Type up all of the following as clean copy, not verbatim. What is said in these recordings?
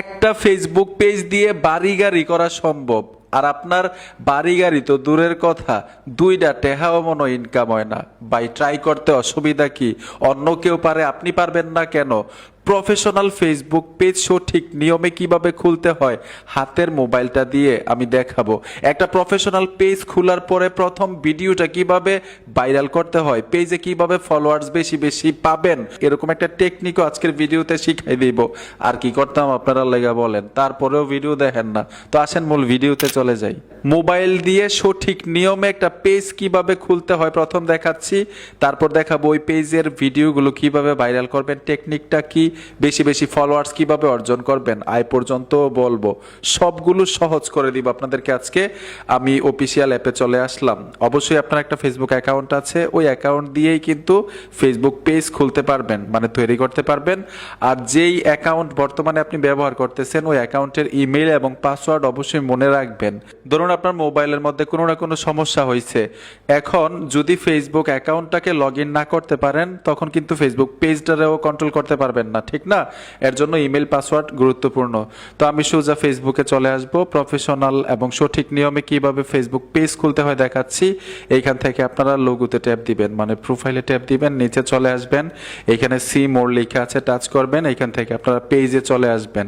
একটা Facebook page দিয়ে বাড়ি গাড়ি করা সম্ভব। আর আপনার বাড়ি গাড়ি তো দূরের কথা, দুইটা টেহাও মনে ইনকাম হয় না ভাই। ট্রাই করতে অসুবিধা কি? অন্য কেউ পারে, আপনি পারবেন না কেন? প্রফেশনাল ফেসবুক পেজ সঠিক নিয়মে কিভাবে খুলতে হয় হাতের মোবাইলটা দিয়ে আমি দেখাবো। একটা প্রফেশনাল পেজ খোলার পরে প্রথম ভিডিওটা কিভাবে ভাইরাল করতে হয়, পেজে কিভাবে ফলোয়ার্স বেশি বেশি পাবেন, এরকম একটা টেকনিকও আজকের ভিডিওতে শিখাই দিব। আর কি করতাম আপনারা লেগা বলেন, তারপরেও ভিডিও দেখেন না। তো আসেন মূল ভিডিওতে চলে যাই। মোবাইল দিয়ে সঠিক নিয়মে একটা পেজ কিভাবে খুলতে হয় প্রথম দেখাচ্ছি, তারপর দেখাবো ওই পেজের ভিডিওগুলো কিভাবে ভাইরাল করবেন, টেকনিকটা কি, বেশি বেশি ফলোয়ার্স কিভাবে অর্জন করবেন, আয় পর্যন্ত বলবো। সবগুলো সহজ করে দিব আপনাদেরকে আজকে। আমি অফিসিয়াল অ্যাপে চলে আসলাম। অবশ্যই আপনার একটা ফেসবুক অ্যাকাউন্ট আছে, ওই অ্যাকাউন্ট দিয়েই কিন্তু ফেসবুক পেজ খুলতে পারবেন, মানে তৈরি করতে পারবেন। আর যেই অ্যাকাউন্ট বর্তমানে আপনি ব্যবহার করতেছেন ওই অ্যাকাউন্টের ইমেল এবং পাসওয়ার্ড অবশ্যই মনে রাখবেন। ধরুন আপনার মোবাইলের মধ্যে কোনো না কোনো সমস্যা হয়েছে, এখন যদি ফেসবুক অ্যাকাউন্টটাকে লগ ইন না করতে পারেন তখন কিন্তু ফেসবুক পেজটারেও কন্ট্রোল করতে পারবেন না, ঠিক না? এর জন্য ইমেল পাসওয়ার্ড গুরুত্বপূর্ণ। তো আমি সোজা ফেসবুকে চলে আসব। প্রফেশনাল এবং সঠিক নিয়মে কিভাবে ফেসবুক পেজ খুলতে হয় দেখাচ্ছি। এইখান থেকে আপনারা লোগোতে ট্যাপ দিবেন, মানে প্রোফাইলে ট্যাপ দিবেন, নিচে চলে আসবেন, এখানে সি মোর লেখা আছে, টাচ করবেন। এইখান থেকে আপনারা পেজে চলে আসবেন।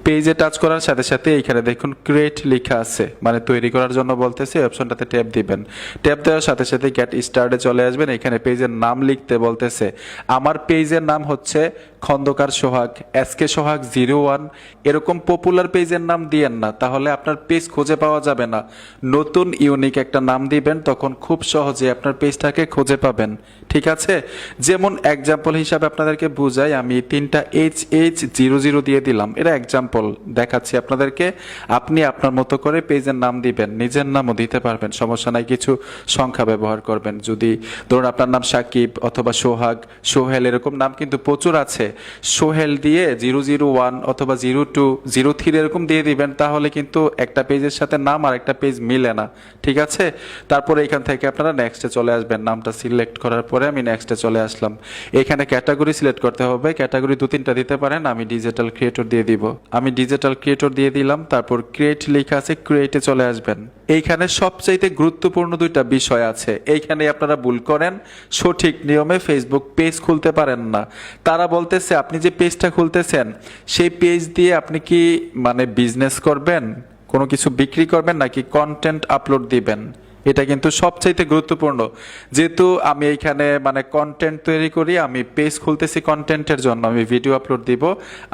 পেজে টাচ করার সাথে সাথে এইখানে দেখুন ক্রিয়েট লেখা আছে, মানে তৈরি করার জন্য বলতেছে, অপশনটাতে ট্যাপ দিবেন। ট্যাপ দেওয়ার সাথে সাথে গেট স্টার্টে চলে আসবেন। এখানে পেজের নাম লিখতে বলতেছে। আমার পেজের নাম হচ্ছে খন্দকার সোহাগ, এসকে সোহাগ 01। এরকম পপুলার পেজের নাম দিয়েন না, তাহলে আপনার পেজ খুঁজে পাওয়া যাবে না। নতুন ইউনিক একটা নাম দিবেন, তখন খুব সহজে আপনার পেজটাকে খুঁজে পাবেন, ঠিক আছে? যেমন এক্সাম্পল হিসাবে আপনাদেরকে বুঝাই, আমি 3টা HH00 দিয়ে দিলাম, এটা এক্সাম্পল দেখাচ্ছি আপনাদেরকে। আপনি আপনার মতো করে পেজের নাম দিবেন, নিজের নামও দিতে পারবেন, সমস্যা নাই। কিছু সংখ্যা ব্যবহার করবেন। যদি ধরুন আপনার নাম সাকিব অথবা সোহাগ, সোহেল, এরকম নাম কিন্তু প্রচুর আছে। সোহেল দিয়ে 001 অথবা 02, 03 এরকম দিয়ে দিবেন, তাহলে কিন্তু একটা পেজের সাথে নাম আর একটা পেজ মিলে না, ঠিক আছে? তারপরে এখান থেকে আপনারা নেক্সটে চলে আসবেন। নামটা সিলেক্ট করার পরে আমি নেক্সটে চলে আসলাম। এখানে ক্যাটাগরি সিলেক্ট করতে হবে, ক্যাটাগরি 2-3টা দিতে পারেন। আমি ডিজিটাল ক্রিয়েটর দিয়ে দিব, আমি ডিজিটাল ক্রিয়েটর দিয়ে দিলাম। তারপর ক্রিয়েট লেখা আছে, ক্রিয়েটে চলে আসবেন। এইখানে সবচাইতে গুরুত্বপূর্ণ 2টা বিষয় আছে, এইখানে আপনারা ভুল করেন, সঠিক নিয়মে ফেসবুক পেজ খুলতে পারেন না। তারা বলতেছে আপনি যে পেজটা খুলতেছেন সেই পেজ দিয়ে আপনি কি মানে বিজনেস করবেন, কোনো কিছু বিক্রি করবেন, নাকি কন্টেন্ট আপলোড দিবেন? এটা কিন্তু সবচাইতে গুরুত্বপূর্ণ। যেহেতু আমি এইখানে মানে কন্টেন্ট তৈরি করি, আমি পেজ খুলতেছি কন্টেন্টের জন্য, আমি ভিডিও আপলোড দিব,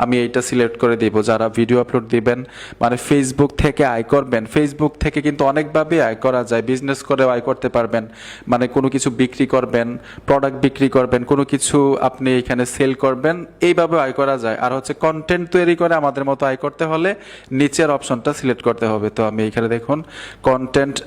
আমি এইটা সিলেক্ট করে দিব। যারা ভিডিও আপলোড দিবেন, মানে ফেসবুক থেকে আয় করবেন, ফেসবুক থেকে কিন্তু অনেকভাবে আয় করা যায়, বিজনেস করে আয় করতে পারবেন। মানে কোনো কিছু বিক্রি করবেন, প্রোডাক্ট বিক্রি করবেন, কোনো কিছু আপনি এখানে সেল করবেন, এইভাবে আয় করা যায়। আর হচ্ছে কন্টেন্ট তৈরি করে আমাদের মতো আয় করতে হলে নিচের অপশনটা সিলেক্ট করতে হবে। তো আমি এখানে দেখুন কন্টেন্ট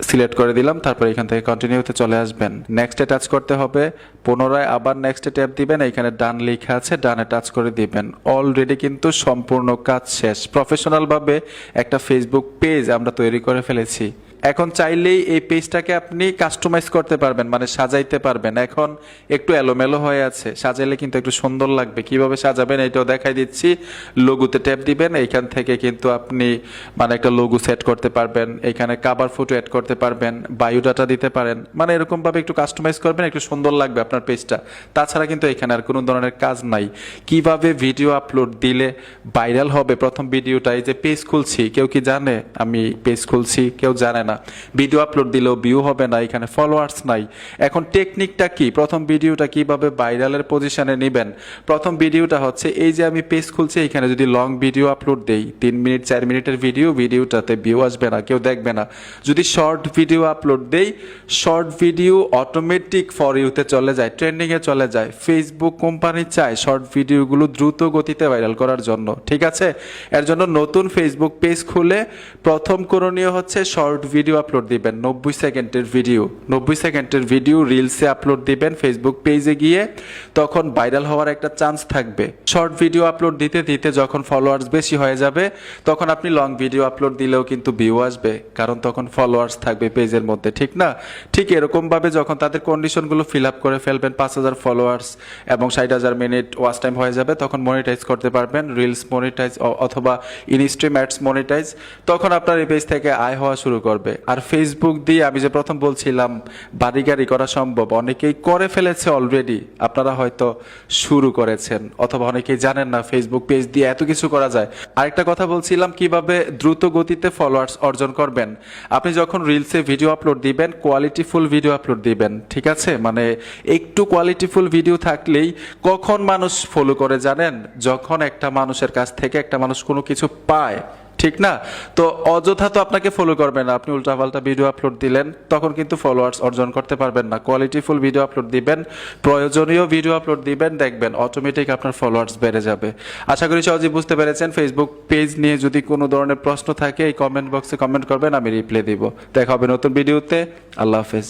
সিলেক্ট করে দিলাম। তারপর এখান থেকে কন্টিনিউতে চলে আসবেন, নেক্সটে টাচ করতে হবে, পুনরায় আবার নেক্সটে ট্যাপ দিবেন। এখানে ডান লেখা আছে, ডানে টাচ করে দিবেন। অলরেডি কিন্তু সম্পূর্ণ কাজ শেষ। প্রফেশনালভাবে একটা ফেসবুক পেজ আমরা তৈরি করে ফেলেছি। এখন চাইলেই এই পেজটাকে আপনি কাস্টমাইজ করতে পারবেন, মানে সাজাইতে পারবেন। এখন একটু এলোমেলো হয়ে আছে, সাজাইলে কিন্তু একটু সুন্দর লাগবে। কিভাবে সাজাবেন এটাও দেখাই দিচ্ছি। লোগোতে ট্যাপ দিবেন, এইখান থেকে কিন্তু আপনি মানে একটা লোগো সেট করতে পারবেন, এখানে কভার ফটো অ্যাড করতে পারবেন, বায়োডাটা দিতে পারেন, মানে এরকমভাবে একটু কাস্টমাইজ করবেন, একটু সুন্দর লাগবে আপনার পেজটা। তাছাড়া কিন্তু এখানে আর কোনো ধরনের কাজ নাই। কিভাবে ভিডিও আপলোড দিলে ভাইরাল হবে প্রথম ভিডিওটাই, যে পেজ খুলছি, কেউ কি জানে আমি পেজ খুলছি? কেউ জানে না। ভিডিও আপলোড দিলেও ভিউ হবে না, এখানে ফলোয়ার্স নাই। এখন টেকনিকটা কি, প্রথম ভিডিওটা কিভাবে ভাইরালের পজিশনে নেবেন? প্রথম ভিডিওটা হচ্ছে এই যে আমি পেজ খুলছি, এখানে যদি লং ভিডিও আপলোড দেই, 3 মিনিট 4 মিনিটের ভিডিওটাতে ভিউ আসবে না, কেউ দেখবে না। যদি শর্ট ভিডিও আপলোড দেই, শর্ট ভিডিও অটোমেটিক ফর ইউতে চলে যায়, ট্রেন্ডিংয়ে চলে যায়। ফেসবুক কোম্পানি চায় শর্ট ভিডিওগুলো দ্রুত গতিতে ভাইরাল করার জন্য, ঠিক আছে? এর জন্য নতুন ফেসবুক পেজ খুলে প্রথম করণীয় হচ্ছে শর্ট ভিডিও আপলোড দিবেন, 90 সেকেন্ডের ভিডিও, 90 সেকেন্ডের ভিডিও রিলসে আপলোড দিবেন ফেসবুক পেজে গিয়ে, তখন ভাইরাল হওয়ার একটা চান্স থাকবে। শর্ট ভিডিও আপলোড দিতে দিতে যখন ফলোয়ার্স বেশি হয়ে যাবে, তখন আপনি লং ভিডিও আপলোড দিলেও কিন্তু ভিউ আসবে, কারণ তখন ফলোয়ার্স থাকবে পেজের মধ্যে, ঠিক না? ঠিক এরকমভাবে যখন তাদের কন্ডিশনগুলো ফিল আপ করে ফেলবেন, 5,000 ফলোয়ার্স এবং 60,000 মিনিট ওয়াচ টাইম হয়ে যাবে, তখন মনিটাইজ করতে পারবেন, রিলস মনিটাইজ অথবা ইনস্ট্রিম অ্যাডস মনিটাইজ, তখন আপনার এই পেজ থেকে আয় হওয়া শুরু করবে। আর ফেসবুক দিয়ে আমি যে প্রথম বলছিলাম বাড়ি গাড়ি করা সম্ভব, অনেকেই করে ফেলেছে অলরেডি, আপনারা হয়তো শুরু করেছেন, অথবা অনেকেই জানেন না ফেসবুক পেজ দিয়ে এত কিছু করা যায়। আরেকটা কথা বলছিলাম কিভাবে দ্রুত গতিতে ফলোয়ার্স অর্জন করবেন। আপনি যখন রিলসে ভিডিও আপলোড দিবেন, কোয়ালিটিফুল ভিডিও আপলোড দিবেন, ঠিক আছে? মানে একটু কোয়ালিটিফুল ভিডিও থাকলেই কখন মানুষ ফলো করে জানেন? যখন একটা মানুষের কাছ থেকে একটা মানুষ কোনো কিছু পায়, ঠিক না? তো অযথা তো আপনাকে ফলো করবে না, আপনি উল্টাপাল্টা ভিডিও আপলোড দিলেন, তখন কিন্তু ফলোয়ার্স অর্জন করতে পারবেন না। কোয়ালিটিফুল ভিডিও আপলোড দিবেন, প্রয়োজনীয় ভিডিও আপলোড দিবেন, দেখবেন অটোমেটিক আপনার ফলোয়ার্স বেড়ে যাবে। আশা করি সহজেই বুঝতে পেরেছেন। ফেসবুক পেজ নিয়ে যদি কোনো ধরনের প্রশ্ন থাকে এই কমেন্ট বক্সে কমেন্ট করবেন, আমি রিপ্লাই দিব। দেখা হবে নতুন ভিডিওতে। আল্লাহ হাফেজ।